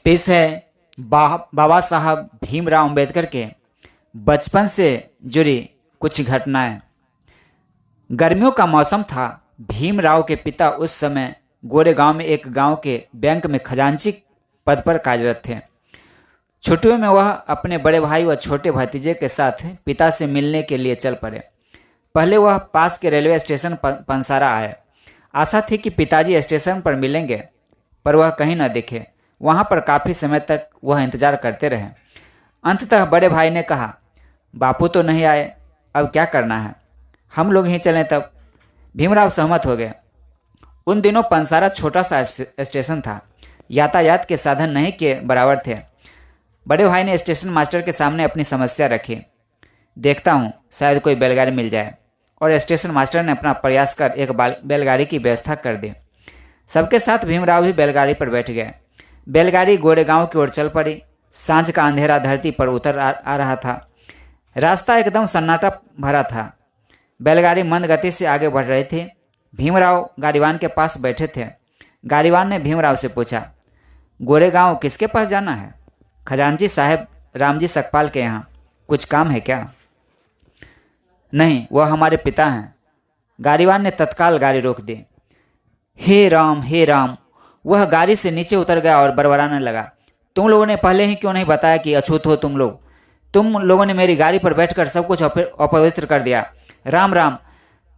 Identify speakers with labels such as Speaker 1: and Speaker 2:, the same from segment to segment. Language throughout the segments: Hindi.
Speaker 1: पेश है बाबा साहब भीमराव अंबेडकर के बचपन से जुड़ी कुछ घटनाएं। गर्मियों का मौसम था। भीमराव के पिता उस समय गोरेगांव में एक गांव के बैंक में खजांची पद पर कार्यरत थे। छुट्टियों में वह अपने बड़े भाई व छोटे भतीजे के साथ पिता से मिलने के लिए चल पड़े। पहले वह पास के रेलवे स्टेशन पंसारा आए। आशा थी कि पिताजी स्टेशन पर मिलेंगे, पर वह कहीं न दिखे। वहाँ पर काफ़ी समय तक वह इंतजार करते रहे। अंततः बड़े भाई ने कहा, बापू तो नहीं आए, अब क्या करना है, हम लोग ही चलें तब। भीमराव सहमत हो गए। उन दिनों पंसारा छोटा सा स्टेशन था, यातायात के साधन नहीं के बराबर थे। बड़े भाई ने स्टेशन मास्टर के सामने अपनी समस्या रखी। देखता हूँ शायद कोई बैलगाड़ी मिल जाए, और स्टेशन मास्टर ने अपना प्रयास कर एक बैलगाड़ी की व्यवस्था कर दी। सबके साथ भीमराव भी बैलगाड़ी पर बैठ गए। बैलगाड़ी गोरेगांव की ओर चल पड़ी। सांझ का अंधेरा धरती पर उतर आ रहा था। रास्ता एकदम सन्नाटा भरा था। बैलगाड़ी मंद गति से आगे बढ़ रही थी। भीमराव गाड़ीवान के पास बैठे थे। गाड़ीवान ने भीमराव से पूछा, गोरेगांव किसके पास जाना है? खजांची साहब रामजी सकपाल के यहाँ। कुछ काम है क्या? नहीं, वह हमारे पिता हैं। गाड़ीवान ने तत्काल गाड़ी रोक दी। हे राम, वह गाड़ी से नीचे उतर गया और बड़बड़ाने लगा, तुम लोगों ने पहले ही क्यों नहीं बताया कि अछूत हो तुम लोग? तुम लोगों ने मेरी गाड़ी पर बैठकर सब कुछ अपवित्र कर दिया। राम,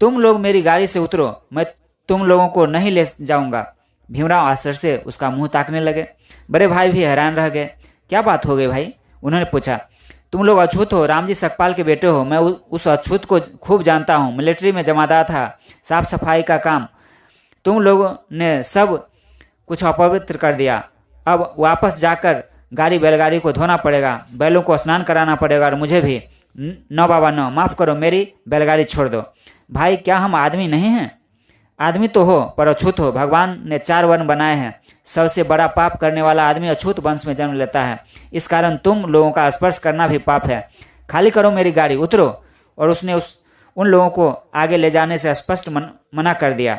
Speaker 1: तुम लोग मेरी गाड़ी से उतरो, मैं तुम लोगों को नहीं ले जाऊंगा। भीमराव आश्चर्य से उसका मुंह ताकने लगे। बड़े भाई भी हैरान रह गए। क्या बात हो गई भाई? उन्होंने पूछा। तुम लोग अछूत हो, रामजी सकपाल के बेटे हो। मैं उस अछूत को खूब जानता हूँ। मिलिट्री में जमादार था, साफ सफाई का काम। तुम लोगों ने सब कुछ अपवित्र कर दिया। अब वापस जाकर बैलगाड़ी को धोना पड़ेगा, बैलों को स्नान कराना पड़ेगा, और मुझे भी। न बाबा न, माफ़ करो, मेरी बैलगाड़ी छोड़ दो। भाई, क्या हम आदमी नहीं हैं? आदमी तो हो पर अछूत हो। भगवान ने 4 वर्ण बनाए हैं। सबसे बड़ा पाप करने वाला आदमी अछूत वंश में जन्म लेता है। इस कारण तुम लोगों का स्पर्श करना भी पाप है। खाली करो मेरी गाड़ी, उतरो। और उसने उन लोगों को आगे ले जाने से स्पष्ट मना कर दिया।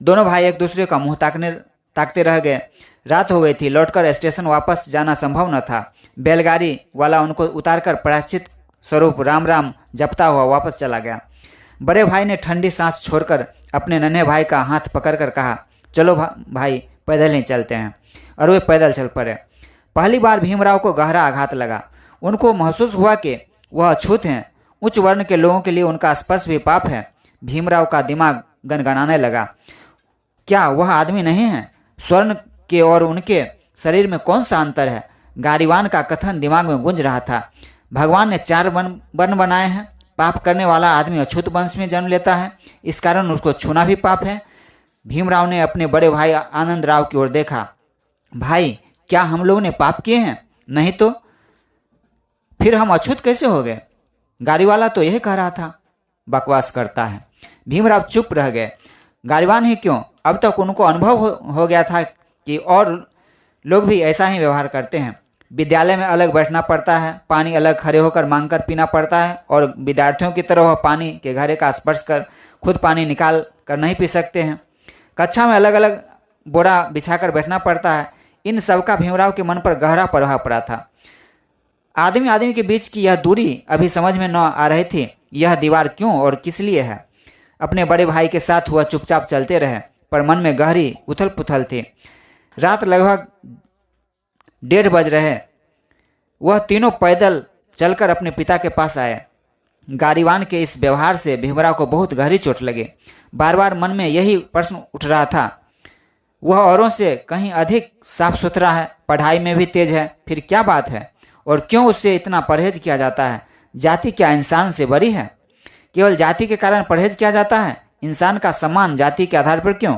Speaker 1: दोनों भाई एक दूसरे का मुंह ताकते रह गए। रात हो गई थी। लौटकर स्टेशन वापस जाना संभव न था। बैलगाड़ी वाला उनको उतारकर प्रायश्चित स्वरूप राम जपता हुआ वापस चला गया। बड़े भाई ने ठंडी सांस छोड़कर अपने नन्हे भाई का हाथ पकड़कर कहा, चलो भाई, पैदल ही चलते हैं। और वे पैदल चल पड़े। पहली बार भीमराव को गहरा आघात लगा। उनको महसूस हुआ कि वह अछूत हैं। उच्च वर्ण के लोगों के लिए उनका स्पर्श भी पाप है। भीमराव का दिमाग गनगनाने लगा। क्या वह आदमी नहीं है? स्वर्ण के और उनके शरीर में कौन सा अंतर है? गाड़ीवान का कथन दिमाग में गूंज रहा था। भगवान ने 4 वर्ण बनाए हैं। पाप करने वाला आदमी अछूत वंश में जन्म लेता है, इस कारण उसको छूना भी पाप है। भीमराव ने अपने बड़े भाई आनंद राव की ओर देखा। भाई, क्या हम लोगों ने पाप किए हैं? नहीं तो फिर हम अछूत कैसे हो गए? गाड़ी वाला तो यही कह रहा था। बकवास करता है। भीमराव चुप रह गए। गाड़ीवान ही क्यों, अब तक उनको अनुभव हो गया था कि और लोग भी ऐसा ही व्यवहार करते हैं। विद्यालय में अलग बैठना पड़ता है, पानी अलग खड़े होकर मांगकर पीना पड़ता है, और विद्यार्थियों की तरह वह पानी के घड़े का स्पर्श कर खुद पानी निकाल कर नहीं पी सकते हैं। कक्षा में अलग अलग बोरा बिछाकर बैठना पड़ता है। इन सब का भीमराव के मन पर गहरा प्रभाव पड़ा था। आदमी के बीच की यह दूरी अभी समझ में न आ रही थी। यह दीवार क्यों और किस लिए है? अपने बड़े भाई के साथ हुआ चुपचाप चलते रहे, पर मन में गहरी उथल पुथल थी। रात लगभग 1:30 बज रहे। वह तीनों पैदल चलकर अपने पिता के पास आए। गाड़ीवान के इस व्यवहार से भीमराव को बहुत गहरी चोट लगी। बार बार मन में यही प्रश्न उठ रहा था, वह औरों से कहीं अधिक साफ सुथरा है, पढ़ाई में भी तेज है, फिर क्या बात है? और क्यों उससे इतना परहेज किया जाता है? जाति क्या इंसान से बड़ी है? केवल जाति के कारण परहेज किया जाता है? इंसान का सम्मान जाति के आधार पर क्यों?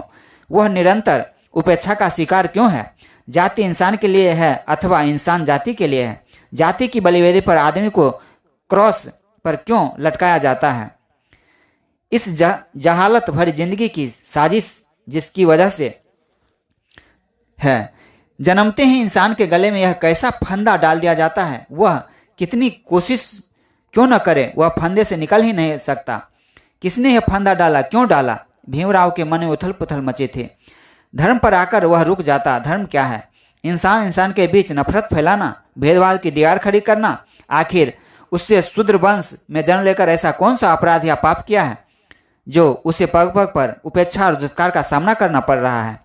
Speaker 1: वह निरंतर उपेक्षा का शिकार क्यों है? जाति इंसान के लिए है अथवा इंसान जाति के लिए है? जाति की बलिवेदी पर आदमी को क्रॉस पर क्यों लटकाया जाता है? इस जहालत भरी जिंदगी की साजिश जिसकी वजह से है, जन्मते ही इंसान के गले में यह कैसा फंदा डाल दिया जाता है। वह कितनी कोशिश क्यों न करे, वह फंदे से निकल ही नहीं सकता। किसने यह फंदा डाला, क्यों डाला? भीमराव के मन में उथल पुथल मचे थे। धर्म पर आकर वह रुक जाता। धर्म क्या है? इंसान इंसान के बीच नफरत फैलाना, भेदभाव की दीवार खड़ी करना। आखिर उससे शूद्र वंश में जन्म लेकर ऐसा कौन सा अपराध या पाप किया है जो उसे पग पग पर उपेक्षा और दुष्कार का सामना करना पड़ रहा है।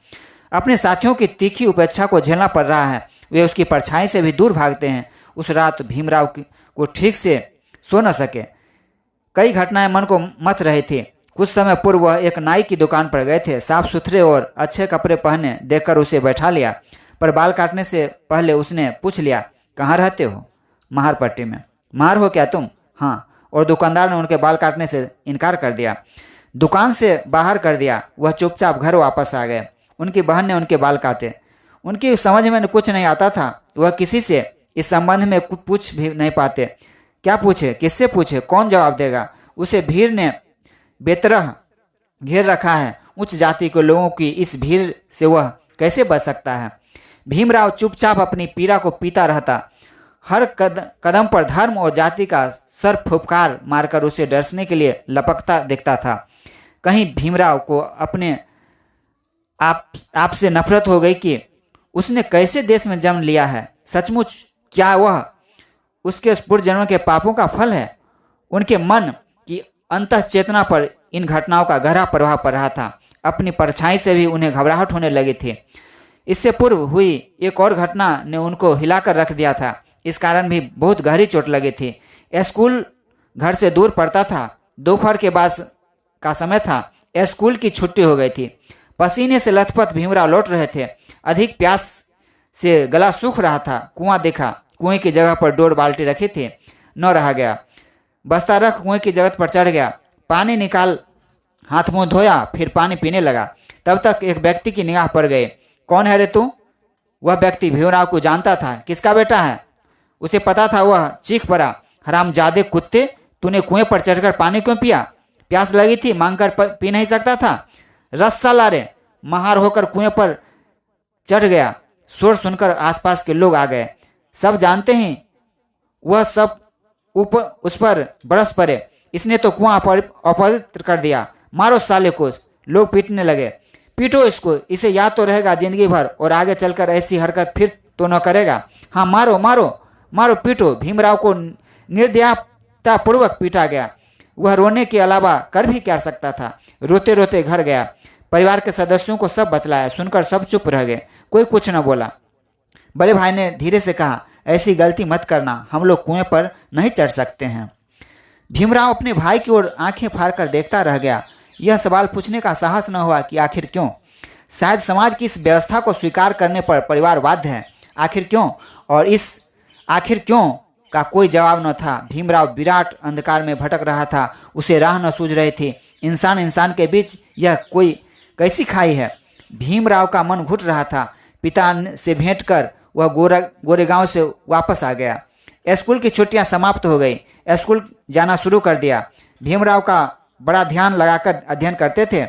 Speaker 1: अपने साथियों की तीखी उपेक्षा को झेलना पड़ रहा है। वे उसकी परछाई से भी दूर भागते हैं। उस रात भीमराव को ठीक से सो न सके। कई घटनाएं मन को मथ रही थी। कुछ समय पूर्व वह एक नाई की दुकान पर गए थे। साफ सुथरे और अच्छे कपड़े पहने देखकर उसे बैठा लिया, पर बाल काटने से पहले उसने पूछ लिया, कहाँ रहते हो? महारपट्टी में। मार हो क्या तुम? हाँ। और दुकानदार ने उनके बाल काटने से इनकार कर दिया, दुकान से बाहर कर दिया। वह चुपचाप घर वापस आ गए। उनकी बहन ने उनके बाल काटे। उनकी समझ में कुछ नहीं आता था। वह किसी से इस संबंध में कुछ पूछ भी नहीं पाते। क्या पूछे, किससे पूछे, कौन जवाब देगा? उसे भीड़ ने बेतरह घेर रखा है। उच्च जाति के लोगों की इस भीड़ से वह कैसे बच सकता है? भीमराव चुपचाप अपनी पीड़ा को पीता रहता। हर कदम पर धर्म और जाति का सर फुफकार मारकर उसे डसने के लिए लपकता दिखता था। कहीं भीमराव को अपने आप से नफरत हो गई कि उसने कैसे देश में जन्म लिया है। सचमुच क्या वह उसके पूर्व जन्म के पापों का फल है? उनके मन की अंतः चेतना पर इन घटनाओं का गहरा प्रभाव पड़ रहा था। अपनी परछाई से भी उन्हें घबराहट होने लगी थी। इससे पूर्व हुई एक और घटना ने उनको हिलाकर रख दिया था। इस कारण भी बहुत गहरी चोट लगी थी। स्कूल घर से दूर पड़ता था। दोपहर के बाद का समय था। स्कूल की छुट्टी हो गई थी। पसीने से लथपथ भीमराव लौट रहे थे। अधिक प्यास से गला सूख रहा था। कुआं देखा। कुएं की जगह पर डोर बाल्टी रखी थी, न रहा गया। बस्ता रख कुएं की जगह पर चढ़ गया। पानी निकाल हाथ मुंह धोया, फिर पानी पीने लगा। तब तक एक व्यक्ति की निगाह पड़ गई। कौन है रे तू? वह व्यक्ति भीमराव को जानता था। किसका बेटा है? उसे पता था। वह चीख पड़ा, हरामजादे कुत्ते, तूने कुएं पर चढ़कर पानी क्यों पिया? प्यास लगी थी, मांगकर पी नहीं सकता था? रस्सा ला रे। महार होकर कुएं पर चढ़ गया। शोर सुनकर आसपास के लोग आ गए। सब जानते हैं वह सब ऊपर उस पर बरस पड़े। इसने तो कुआं अपवित्र कर दिया। मारो साले को। लोग पीटने लगे। पीटो इसको, इसे याद तो रहेगा जिंदगी भर और आगे चलकर ऐसी हरकत फिर तो न करेगा। हाँ, मारो मारो मारो, पीटो। भीमराव को निर्दयतापूर्वक पीटा गया। वह रोने के अलावा कर भी क्या सकता था? रोते रोते घर गया। परिवार के सदस्यों को सब बतलाया। सुनकर सब चुप रह गए। कोई कुछ न बोला। बड़े भाई ने धीरे से कहा, ऐसी गलती मत करना, हम लोग कुएं पर नहीं चढ़ सकते हैं। भीमराव अपने भाई की ओर आंखें फाड़कर देखता रह गया। यह सवाल पूछने का साहस न हुआ कि आखिर क्यों। शायद समाज की इस व्यवस्था को स्वीकार करने पर परिवार बाध्य है। आखिर क्यों? और इस आखिर क्यों का कोई जवाब न था। भीमराव विराट अंधकार में भटक रहा था। उसे राह न सूझ रही थी। इंसान इंसान के बीच यह कोई कैसी खाई है? भीमराव का मन घुट रहा था। पिता से भेंट कर वह गोरेगांव से वापस आ गया। स्कूल की छुट्टियां समाप्त हो गई। स्कूल जाना शुरू कर दिया। भीमराव का बड़ा ध्यान लगाकर अध्ययन करते थे।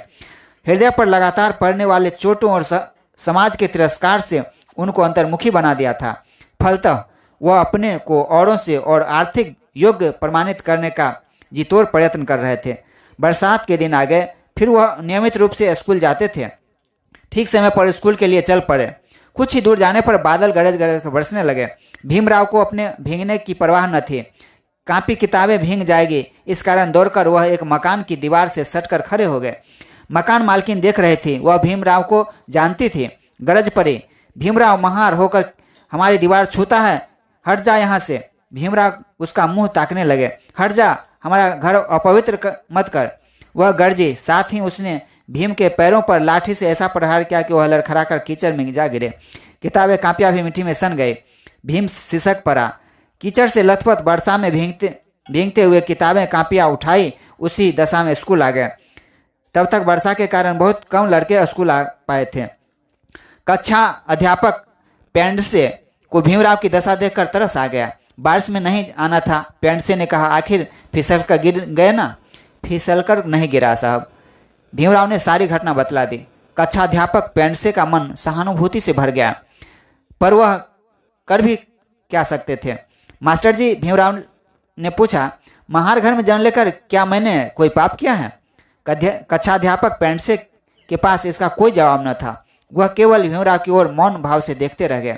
Speaker 1: हृदय पर लगातार पड़ने वाले चोटों और समाज के तिरस्कार से उनको अंतर्मुखी बना दिया था। फलतः वह अपने को औरों से और आर्थिक योग्य प्रमाणित करने का जीतोड़ प्रयत्न कर रहे थे। बरसात के दिन आ गए। फिर वह नियमित रूप से स्कूल जाते थे। ठीक समय पर स्कूल के लिए चल पड़े। कुछ ही दूर जाने पर बादल गरज गरज कर बरसने लगे। भीमराव को अपने भीगने की परवाह न थी। कापी किताबें भीग जाएगी, इस कारण दौड़कर वह एक मकान की दीवार से सटकर खड़े हो गए। मकान मालकिन देख रही थी। वह भीमराव को जानती थी। गरज पड़ी, भीमराव महार होकर हमारी दीवार छूता है, हट जा यहाँ से। भीमराव उसका मुंह ताकने लगे। हट जा, हमारा घर अपवित्र मत कर। वह गरजी। साथ ही उसने भीम के पैरों पर लाठी से ऐसा प्रहार किया कि वह लड़खड़ाकर कीचड़ में जा गिरे। किताबें कापियां भी मिट्टी में सन गई। भीम सिसक पड़ा। कीचड़ से लथपथ वर्षा में भीगते हुए किताबें कापियां उठाई। उसी दशा में स्कूल आ गए। तब तक वर्षा के कारण बहुत कम लड़के स्कूल आ पाए थे। कक्षा अध्यापक पेंडसे को भीमराव की दशा देखकर तरस आ गया। बारिश में नहीं आना था। पेंडसे ने कहा, आखिर फिसल कर गिर गए ना? फिसल कर नहीं गिरा साहब। भीमराव ने सारी घटना बतला दी। कक्षाध्यापक पेंडसे का मन सहानुभूति से भर गया, पर वह कर भी क्या सकते थे। मास्टर जी, भीमराव ने पूछा, महार घर में जन्म लेकर क्या मैंने कोई पाप किया है? कक्षाध्यापक पेंडसे के पास इसका कोई जवाब न था। वह केवल भीमराव की ओर मौन भाव से देखते रह गए।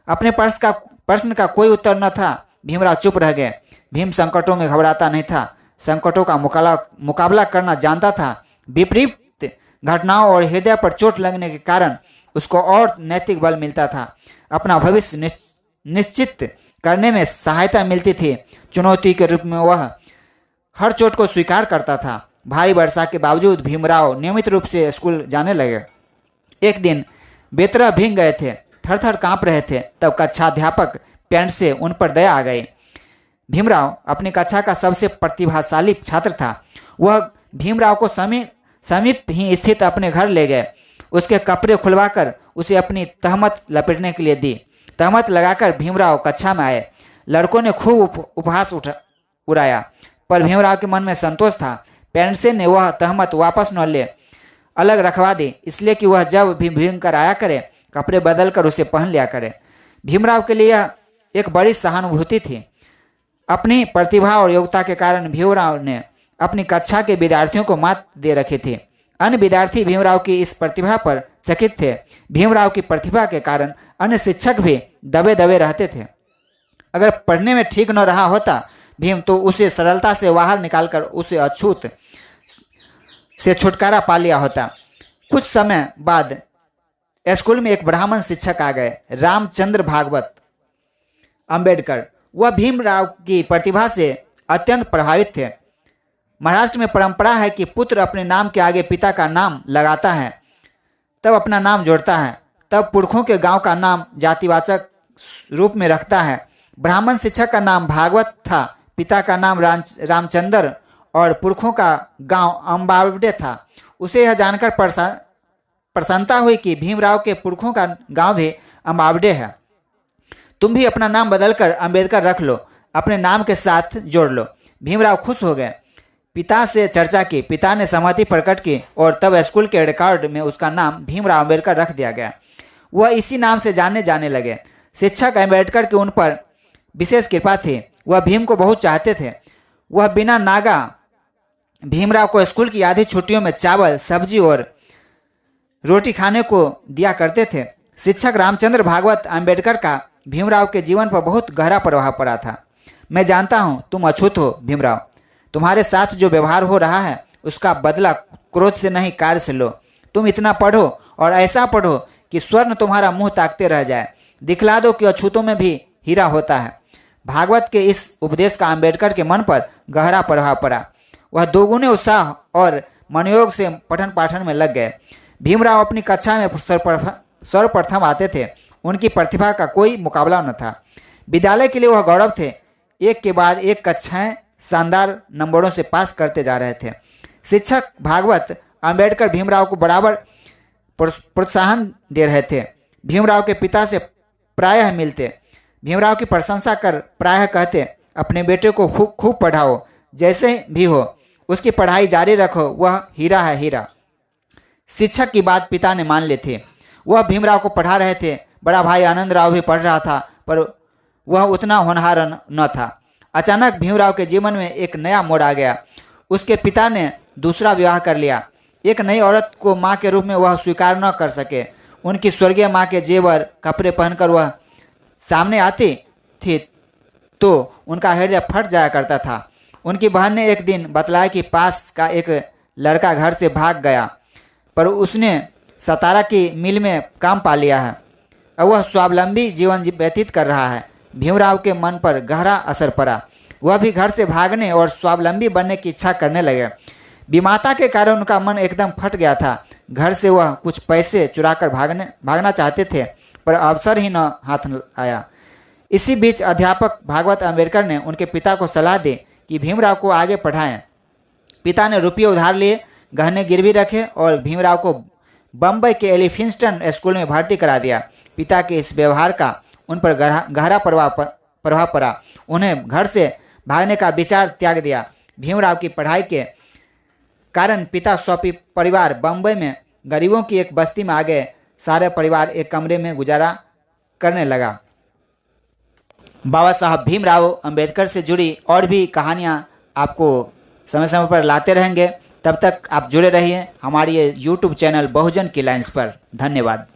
Speaker 1: अपने प्रश्न का कोई उत्तर न था। भीमराव चुप रह गए। भीम संकटों में घबराता नहीं था, संकटों का मुकाबला करना जानता था। विपरीत घटनाओं और हृदय पर चोट लगने के कारण उसको और नैतिक बल मिलता था। अपना भविष्य निश्चित करने में सहायता मिलती थी। चुनौती के रूप में वह हर चोट को स्वीकार करता था। भारी वर्षा के बावजूद भीमराव नियमित रूप से स्कूल जाने लगे। एक दिन बेतरह भीग गए थे, थर थर काँप रहे थे। तब कक्षाध्यापक पैंट से उन पर दया आ गई। भीमराव अपनी कक्षा का सबसे प्रतिभाशाली छात्र था। वह भीमराव को समीप ही स्थित अपने घर ले गए। उसके कपड़े खुलवाकर उसे अपनी तहमत लपेटने के लिए दी। तहमत लगाकर भीमराव कक्षा में आए। लड़कों ने खूब उपहास उड़ाया, पर भीमराव के मन में संतोष था। पेरेंट्स ने वह तहमत वापस न ले, अलग रखवा दी, इसलिए कि वह जब भी भीग कर आया करे कपड़े बदल कर उसे पहन लिया करे। भीमराव के लिए यह एक बड़ी सहानुभूति थी। अपनी प्रतिभा और योग्यता के कारण भीमराव ने अपनी कक्षा के विद्यार्थियों को मात दे रखी थी। अन्य विद्यार्थी भीमराव की इस प्रतिभा पर चकित थे। भीमराव की प्रतिभा के कारण अन्य शिक्षक भी दबे दबे रहते थे। अगर पढ़ने में ठीक न रहा होता भीम, तो उसे सरलता से बाहर निकालकर उसे अछूत से छुटकारा पा लिया होता। कुछ समय बाद स्कूल में एक ब्राह्मण शिक्षक आ गए, रामचंद्र भागवत अंबेडकर। वह भीमराव की प्रतिभा से अत्यंत प्रभावित थे। महाराष्ट्र में परंपरा है कि पुत्र अपने नाम के आगे पिता का नाम लगाता है, तब अपना नाम जोड़ता है, तब पुरखों के गांव का नाम जातिवाचक रूप में रखता है। ब्राह्मण शिक्षक का नाम भागवत था, पिता का नाम रामचंद्र और पुरखों का गांव अम्बावडे था। उसे यह जानकर प्रसन्नता हुई कि भीमराव के पुरखों का गांव भी अम्बावडे है। तुम भी अपना नाम बदलकर अंबेडकर रख लो, अपने नाम के साथ जोड़ लो। भीमराव खुश हो गए। पिता से चर्चा की, पिता ने सहमति प्रकट की और तब स्कूल के रिकॉर्ड में उसका नाम भीमराव अंबेडकर रख दिया गया। वह इसी नाम से जाने लगे। शिक्षक अंबेडकर की उन पर विशेष कृपा थी। वह भीम को बहुत चाहते थे। वह बिना नागा भीमराव को स्कूल की आधी छुट्टियों में चावल, सब्जी और रोटी खाने को दिया करते थे। शिक्षक रामचंद्र भागवत अंबेडकर का भीमराव के जीवन पर बहुत गहरा प्रभाव पड़ा था। मैं जानता हूँ तुम अछूत हो भीमराव। तुम्हारे साथ जो व्यवहार हो रहा है उसका बदला क्रोध से नहीं, कार्य से लो। तुम इतना पढ़ो और ऐसा पढ़ो कि स्वर्ण तुम्हारा मुंह ताकते रह जाए। दिखला दो कि अछूतों में भी हीरा होता है। भागवत के इस उपदेश का अंबेडकर के मन पर गहरा प्रभाव पड़ा। वह दोगुने उत्साह और मनोयोग से पठन पाठन में लग गए। भीमराव अपनी कक्षा में सर्वप्रथम आते थे। उनकी प्रतिभा का कोई मुकाबला न था। विद्यालय के लिए वह गौरव थे। एक के बाद एक कक्षाएं शानदार नंबरों से पास करते जा रहे थे। शिक्षक भागवत अंबेडकर भीमराव को बराबर प्रोत्साहन दे रहे थे। भीमराव के पिता से प्रायः मिलते, भीमराव की प्रशंसा कर प्रायः कहते, अपने बेटे को खूब पढ़ाओ, जैसे भी हो उसकी पढ़ाई जारी रखो, वह हीरा है हीरा। शिक्षक की बात पिता ने मान ली थी। वह भीमराव को पढ़ा रहे थे। बड़ा भाई आनंद राव भी पढ़ रहा था, पर वह उतना होनहार न था। अचानक भीमराव के जीवन में एक नया मोड़ आ गया। उसके पिता ने दूसरा विवाह कर लिया। एक नई औरत को माँ के रूप में वह स्वीकार न कर सके। उनकी स्वर्गीय माँ के जेवर कपड़े पहनकर वह सामने आती थी तो उनका हृदय फट जाया करता था। उनकी बहन ने एक दिन बतलाया कि पास का एक लड़का घर से भाग गया, पर उसने सतारा की मिल में काम पा लिया है। अब वह स्वावलंबी जीवन व्यतीत कर रहा है। भीमराव के मन पर गहरा असर पड़ा। वह भी घर से भागने और स्वावलंबी बनने की इच्छा करने लगे। विमाता के कारण उनका मन एकदम फट गया था। घर से वह कुछ पैसे चुराकर भागना चाहते थे, पर अवसर ही न हाथ आया। इसी बीच अध्यापक भागवत अंबेडकर ने उनके पिता को सलाह दी कि भीमराव को आगे पढ़ाएं। पिता ने रुपये उधार लिए, गहने गिरवी रखे और भीमराव को बम्बई के एलिफिंस्टन स्कूल में भर्ती करा दिया। पिता के इस व्यवहार का उन पर गहरा प्रभाव पड़ा। उन्हें घर से भागने का विचार त्याग दिया। भीमराव की पढ़ाई के कारण पिता स्वपी परिवार बम्बई में गरीबों की एक बस्ती में आ गए। सारे परिवार एक कमरे में गुजारा करने लगा। बाबा साहब भीमराव अंबेडकर से जुड़ी और भी कहानियाँ आपको समय समय पर लाते रहेंगे। तब तक आप जुड़े रहिए हमारी ये यूट्यूब चैनल बहुजन की लाइन्स पर। धन्यवाद।